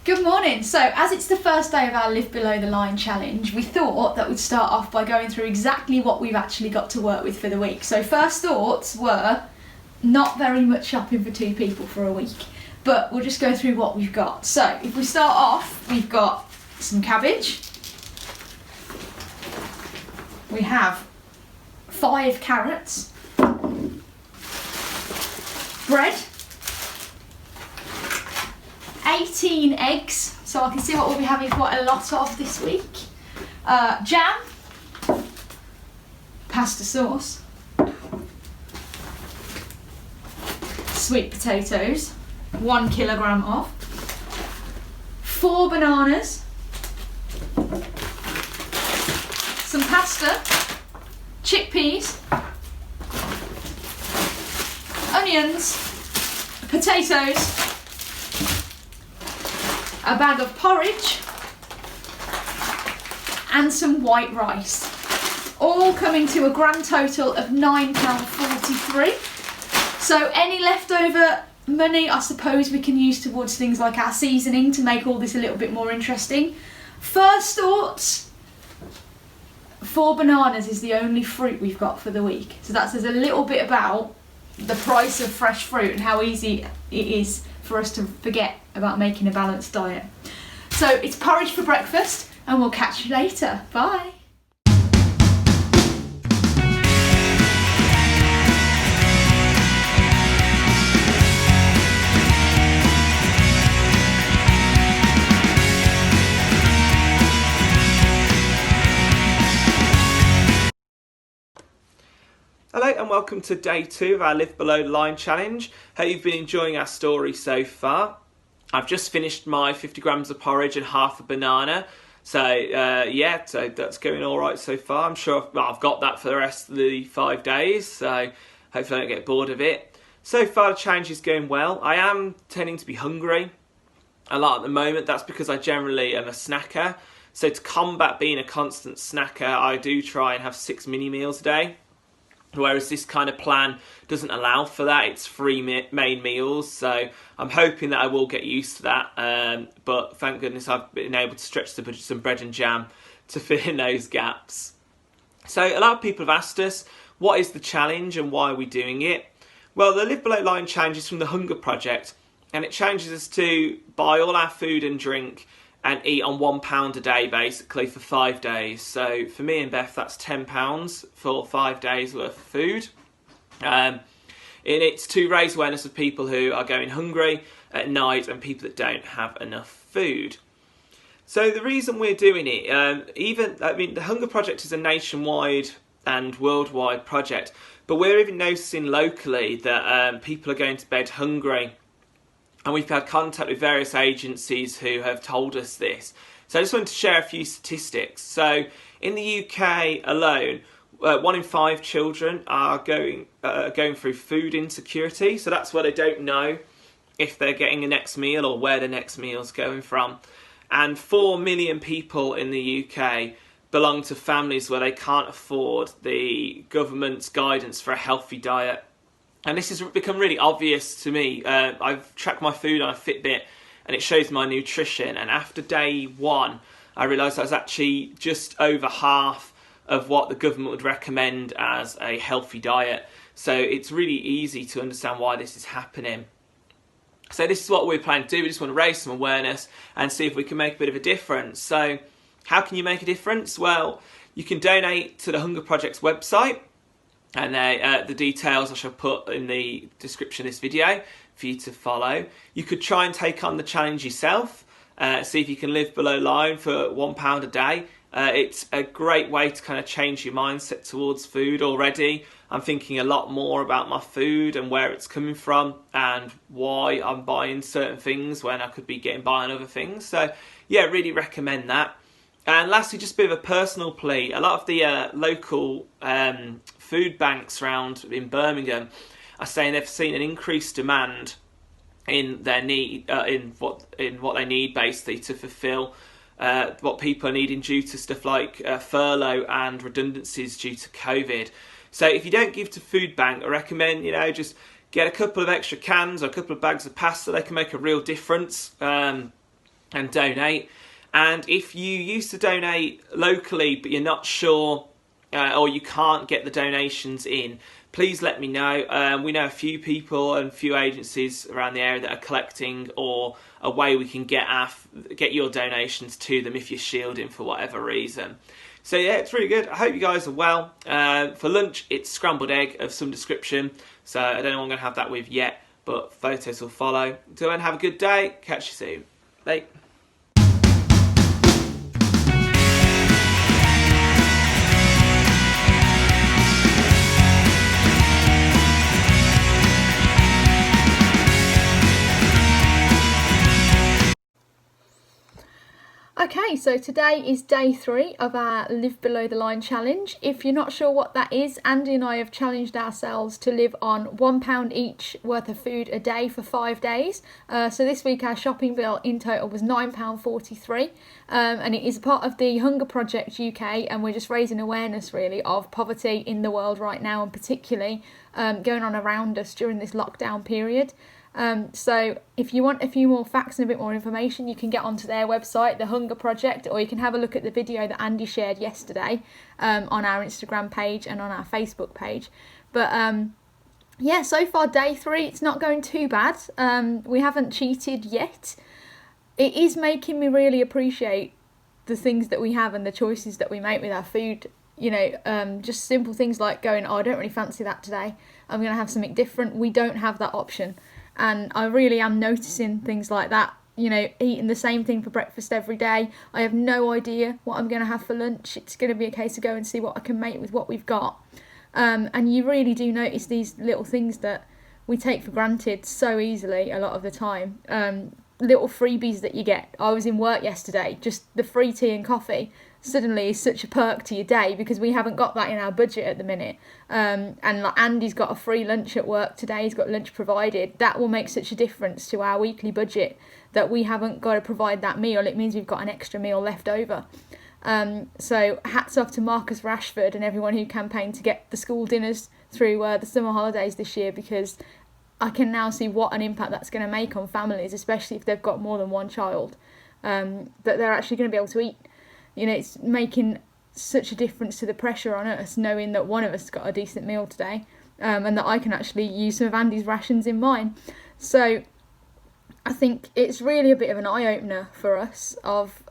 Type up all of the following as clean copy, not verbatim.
Good morning. So, as it's the first day of our Live Below the Line challenge, we thought that we'd start off by going through exactly what we've actually got to work with for the week. So, first thoughts were not very much shopping for two people for a week, but we'll just go through what we've got. So, if we start off, we've got some cabbage. We have 5 carrots, bread, 18 eggs, so I can see what we'll be having quite a lot of this week, jam, pasta sauce, sweet potatoes, 1 kilogram of, 4 bananas, some pasta, chickpeas, onions, potatoes, a bag of porridge and some white rice, all coming to a grand total of £9.43. So any leftover money I suppose we can use towards things like our seasoning to make all this a little bit more interesting. First thoughts, 4 bananas is the only fruit we've got for the week, so that says a little bit about the price of fresh fruit and how easy it is for us to forget about making a balanced diet. So it's porridge for breakfast, and we'll catch you later. Bye. Hello and welcome to day 2 of our Live Below the Line challenge. Hope you've been enjoying our story so far. I've just finished my 50 grams of porridge and half a banana. So so that's going all right so far. I'm sure I've got that for the rest of the 5 days, so hopefully I don't get bored of it. So far the challenge is going well. I am tending to be hungry a lot at the moment. That's because I generally am a snacker. So to combat being a constant snacker, I do try and have 6 mini meals a day. Whereas this kind of plan doesn't allow for that. It's 3 main meals, so I'm hoping that I will get used to that. But thank goodness I've been able to stretch to some bread and jam to fill in those gaps. So a lot of people have asked us, what is the challenge and why are we doing it? Well, the Live Below Line challenge is from the Hunger Project, and it challenges us to buy all our food and drink and eat on £1 a day basically for 5 days. So for me and Beth, that's £10 for 5 days worth of food. And it's to raise awareness of people who are going hungry at night and people that don't have enough food. So the reason we're doing it, the Hunger Project is a nationwide and worldwide project, but we're even noticing locally that people are going to bed hungry. And we've had contact with various agencies who have told us this. So I just wanted to share a few statistics. So in the UK alone, 1 in 5 children are going through food insecurity. So that's where they don't know if they're getting a next meal or where the next meal is going from. And 4 million people in the UK belong to families where they can't afford the government's guidance for a healthy diet. And this has become really obvious to me. I've tracked my food on a Fitbit and it shows my nutrition. And after day 1, I realised I was actually just over half of what the government would recommend as a healthy diet. So it's really easy to understand why this is happening. So this is what we're planning to do. We just want to raise some awareness and see if we can make a bit of a difference. So how can you make a difference? Well, you can donate to the Hunger Project's website. And the details I shall put in the description of this video for you to follow. You could try and take on the challenge yourself. See if you can live below line for £1 a day. It's a great way to kind of change your mindset towards food already. I'm thinking a lot more about my food and where it's coming from and why I'm buying certain things when I could be getting by on other things. So yeah, really recommend that. And lastly, just a bit of a personal plea. A lot of the local food banks around in Birmingham are saying they've seen an increased demand in their need, in what they need basically to fulfil what people are needing due to stuff like furlough and redundancies due to COVID. So if you don't give to food bank, I recommend just get a couple of extra cans or a couple of bags of pasta. They can make a real difference. and donate. And if you used to donate locally but you're not sure or you can't get the donations in, please let me know. We know a few people and a few agencies around the area that are collecting, or a way we can get your donations to them if you're shielding for whatever reason. So yeah, it's really good. I hope you guys are well. For lunch, it's scrambled egg of some description. So I don't know what I'm going to have that with yet, but photos will follow. Until then, have a good day. Catch you soon. Bye. Okay, so today is day 3 of our Live Below the Line challenge. If you're not sure what that is, Andy and I have challenged ourselves to live on £1 each worth of food a day for 5 days. So this week our shopping bill in total was £9.43, and it is part of the Hunger Project UK, and we're just raising awareness really of poverty in the world right now, and particularly going on around us during this lockdown period. So if you want a few more facts and a bit more information, you can get onto their website, The Hunger Project, or you can have a look at the video that Andy shared yesterday on our Instagram page and on our Facebook page. But yeah, so far day 3, it's not going too bad. We haven't cheated yet. It is making me really appreciate the things that we have and the choices that we make with our food. You know, just simple things like going, oh, I don't really fancy that today, I'm going to have something different. We don't have that option. And I really am noticing things like that, you know, eating the same thing for breakfast every day. I have no idea what I'm going to have for lunch. It's going to be a case of go and see what I can make with what we've got. And you really do notice these little things that we take for granted so easily a lot of the time. Little freebies that you get. I was in work yesterday, just the free tea and coffee suddenly is such a perk to your day, because we haven't got that in our budget at the minute. And like Andy's got a free lunch at work today, he's got lunch provided. That will make such a difference to our weekly budget that we haven't got to provide that meal. It means we've got an extra meal left over. So hats off to Marcus Rashford and everyone who campaigned to get the school dinners through the summer holidays this year, because I can now see what an impact that's going to make on families, especially if they've got more than one child, that they're actually going to be able to eat. You know, it's making such a difference to the pressure on us, knowing that one of us got a decent meal today, and that I can actually use some of Andy's rations in mine. So I think it's really a bit of an eye-opener for us of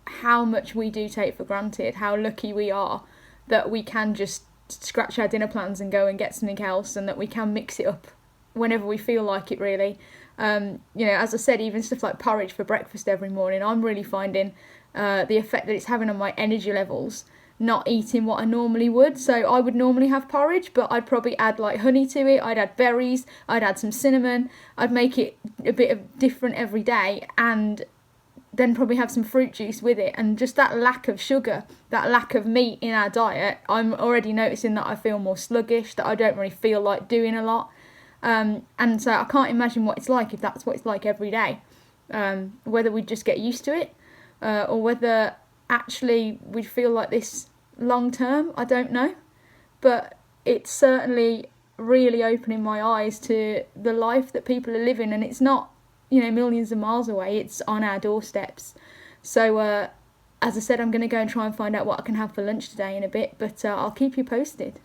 how much we do take for granted, how lucky we are that we can just scratch our dinner plans and go and get something else, and that we can mix it up whenever we feel like it, really. You know, as I said, even stuff like porridge for breakfast every morning, I'm really finding the effect that it's having on my energy levels, not eating what I normally would. So I would normally have porridge, but I'd probably add like honey to it, I'd add berries, I'd add some cinnamon, I'd make it a bit of different every day, and then probably have some fruit juice with it. And just that lack of sugar, that lack of meat in our diet, I'm already noticing that I feel more sluggish, that I don't really feel like doing a lot. And so I can't imagine what it's like if that's what it's like every day. Whether we'd just get used to it, or whether actually we'd feel like this long term, I don't know. But it's certainly really opening my eyes to the life that people are living, and it's not, you know, millions of miles away, it's on our doorsteps. So as I said, I'm going to go and try and find out what I can have for lunch today in a bit, but I'll keep you posted.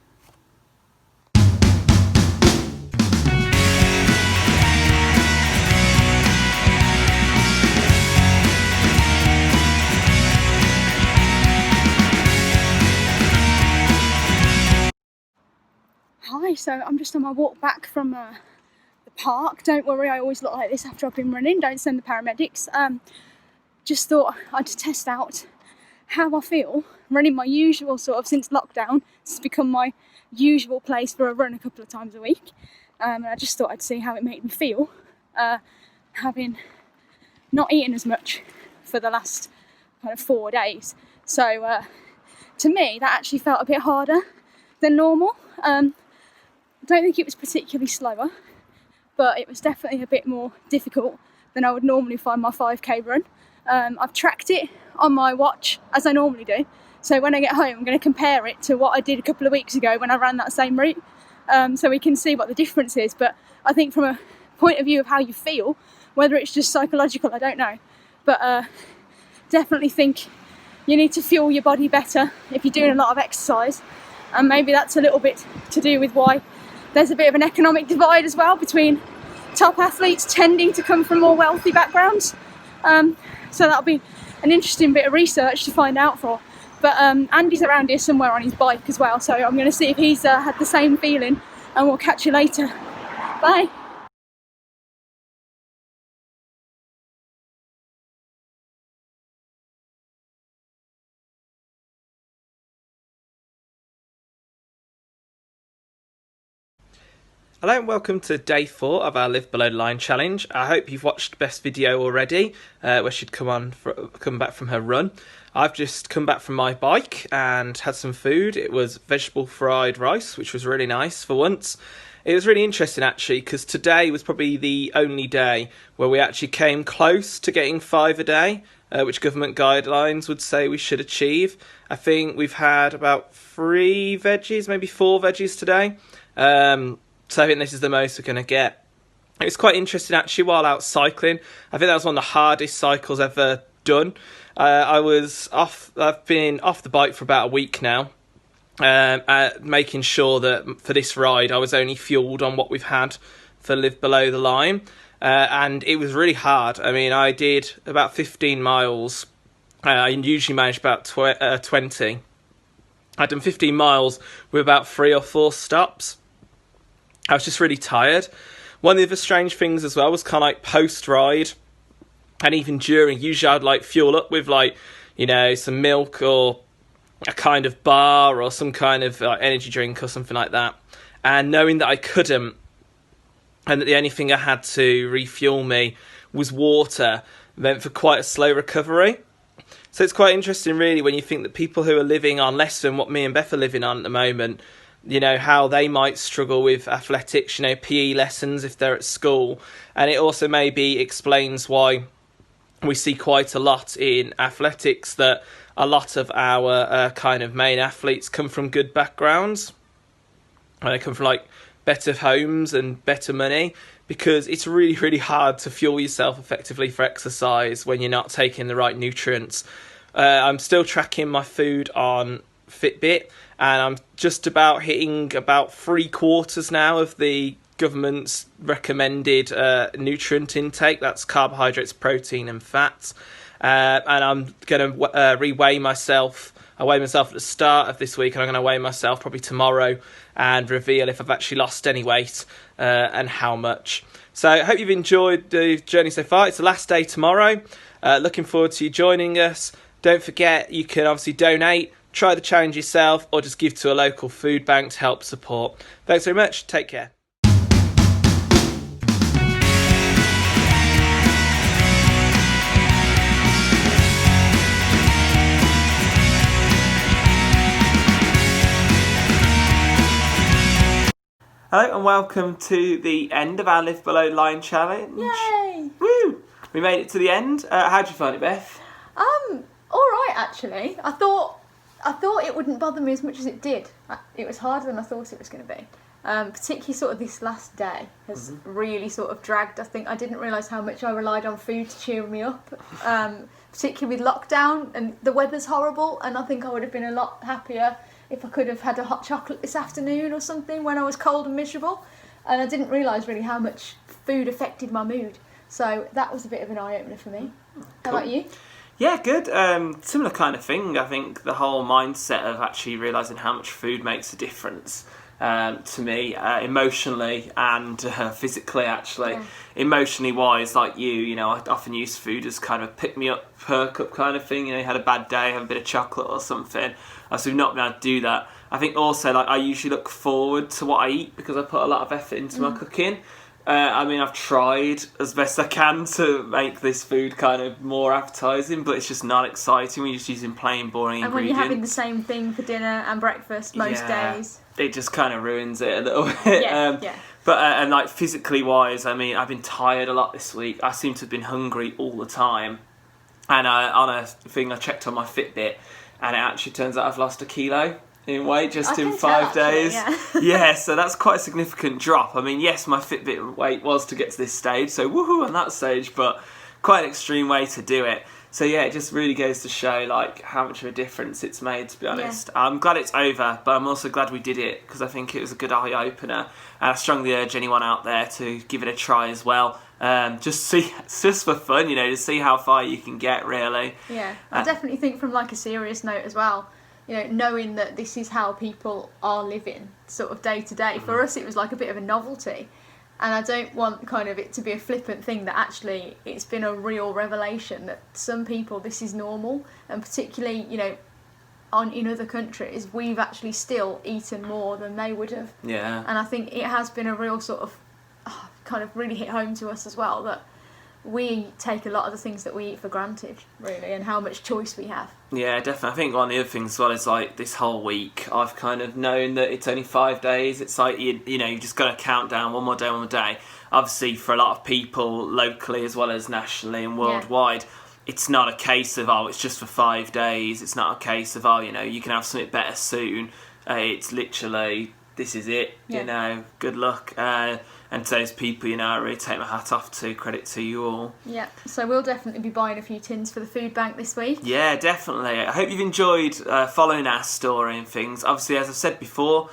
Hi, so I'm just on my walk back from the park. Don't worry, I always look like this after I've been running. Don't send the paramedics. Just thought I'd test out how I feel running my usual sort of, since lockdown, it's become my usual place for a run a couple of times a week. And I just thought I'd see how it made me feel, having not eaten as much for the last kind of 4 days. So to me, that actually felt a bit harder than normal. I don't think it was particularly slower, but it was definitely a bit more difficult than I would normally find my 5k run. I've tracked it on my watch, as I normally do, so when I get home I'm going to compare it to what I did a couple of weeks ago when I ran that same route, so we can see what the difference is. But I think from a point of view of how you feel, whether it's just psychological, I don't know, but definitely think you need to fuel your body better if you're doing a lot of exercise, and maybe that's a little bit to do with why there's a bit of an economic divide as well between top athletes tending to come from more wealthy backgrounds. So that'll be an interesting bit of research to find out for. But Andy's around here somewhere on his bike as well, so I'm going to see if he's had the same feeling, and we'll catch you later. Bye. Hello and welcome to day 4 of our Live Below the Line challenge. I hope you've watched Beth's video already, where she'd come back from her run. I've just come back from my bike and had some food. It was vegetable fried rice, which was really nice for once. It was really interesting actually, because today was probably the only day where we actually came close to getting 5 a day, which government guidelines would say we should achieve. I think we've had about 3 veggies, maybe 4 veggies today. So I think this is the most we're going to get. It was quite interesting actually while out cycling. I think that was one of the hardest cycles ever done. I've been off the bike for about a week now, making sure that for this ride I was only fueled on what we've had for Live Below the Line. And it was really hard. I mean, I did about 15 miles. I usually manage about 20. I'd done 15 miles with about 3 or 4 stops. I was just really tired. One of the other strange things as well was kind of like post-ride and even during. Usually I'd like fuel up with like, you know, some milk or a kind of bar or some kind of energy drink or something like that. And knowing that I couldn't, and that the only thing I had to refuel me was water, meant for quite a slow recovery. So it's quite interesting really when you think that people who are living on less than what me and Beth are living on at the moment, you know, how they might struggle with athletics, you know, PE lessons if they're at school. And it also maybe explains why we see quite a lot in athletics that a lot of our kind of main athletes come from good backgrounds. They come from like better homes and better money, because it's really, really hard to fuel yourself effectively for exercise when you're not taking the right nutrients. I'm still tracking my food on Fitbit, and I'm just about hitting about 3/4 now of the government's recommended nutrient intake. That's carbohydrates, protein and fats. And I'm going to re-weigh myself. I weighed myself at the start of this week, and I'm going to weigh myself probably tomorrow and reveal if I've actually lost any weight and how much. So I hope you've enjoyed the journey so far. It's the last day tomorrow. Looking forward to you joining us. Don't forget, you can obviously donate, try the challenge yourself, or just give to a local food bank to help support. Thanks very much. Take care. Hello and welcome to the end of our Live Below Line challenge. Yay! Woo! We made it to the end. How'd you find it, Beth? All right, actually. I thought it wouldn't bother me as much as it did. It was harder than I thought it was going to be. Particularly sort of this last day has really sort of dragged. I think I didn't realise how much I relied on food to cheer me up, particularly with lockdown, and the weather's horrible, and I think I would have been a lot happier if I could have had a hot chocolate this afternoon or something when I was cold and miserable. And I didn't realise really how much food affected my mood. So that was a bit of an eye-opener for me. How about you? Yeah, good. Similar kind of thing. I think the whole mindset of actually realising how much food makes a difference to me, emotionally and physically, actually. Yeah. Emotionally wise, like you know, I often use food as kind of a pick-me-up, perk-up kind of thing. You know, you had a bad day, have a bit of chocolate or something. So we've not been able to do that. I think also, like, I usually look forward to what I eat because I put a lot of effort into my cooking. I mean, I've tried as best I can to make this food kind of more appetising, but it's just not exciting. We're just using plain, boring And when ingredients. you're having the same thing for dinner and breakfast most days. It just kind of ruins it a little bit. Yeah. But and like physically wise, I mean, I've been tired a lot this week. I seem to have been hungry all the time. And on a thing I checked on my Fitbit, and it actually turns out I've lost 1 kilo in weight just in 5 days. Yeah, so that's quite a significant drop. I mean, yes, my Fitbit weight was to get to this stage, so woohoo on that stage, but quite an extreme way to do it. So yeah, it just really goes to show like how much of a difference it's made, to be honest. I'm glad it's over, but I'm also glad we did it because I think it was a good eye opener, and I strongly urge anyone out there to give it a try as well. Just for fun, you know, to see how far you can get, really. Yeah, I definitely think from like a serious note as well, you know, knowing that this is how people are living sort of day to day. For us, it was like a bit of a novelty. And I don't want kind of it to be a flippant thing, that actually it's been a real revelation that some people this is normal, and particularly, you know, in other countries we've actually still eaten more than they would have. Yeah. And I think it has been a real sort of kind of really hit home to us as well, that we take a lot of the things that we eat for granted, really, and how much choice we have. Yeah, definitely. I think one of the other things as well is like this whole week I've kind of known that it's only 5 days. It's like, you know, you just got to count down one more day. Obviously, for a lot of people locally as well as nationally and worldwide, it's not a case of, oh, it's just for 5 days. It's not a case of, oh, you know, you can have something better soon. It's literally, this is it, you know, good luck. And to those people, you know, I really take my hat off to, credit to you all. Yeah, so we'll definitely be buying a few tins for the food bank this week. Yeah, definitely. I hope you've enjoyed following our story and things. Obviously, as I've said before,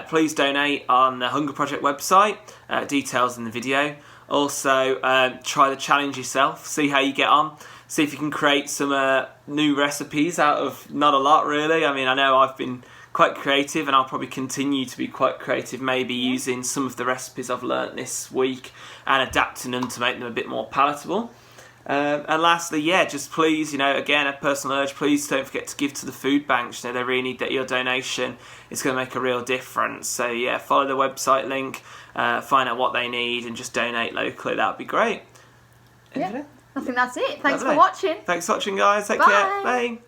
please donate on the Hunger Project website, details in the video. Also, try the challenge yourself, see how you get on. See if you can create some new recipes out of not a lot, really. I mean, I know I've been quite creative, and I'll probably continue to be quite creative, maybe using some of the recipes I've learnt this week and adapting them to make them a bit more palatable. And lastly, yeah, just please, you know, again, a personal urge, please don't forget to give to the food banks. You know, they really need your donation. It's going to make a real difference. So yeah, follow the website link, find out what they need, and just donate locally. That would be great. Yeah, I think that's it. Thanks Lovely. for watching. Thanks for watching, guys. Take Bye. care. Bye.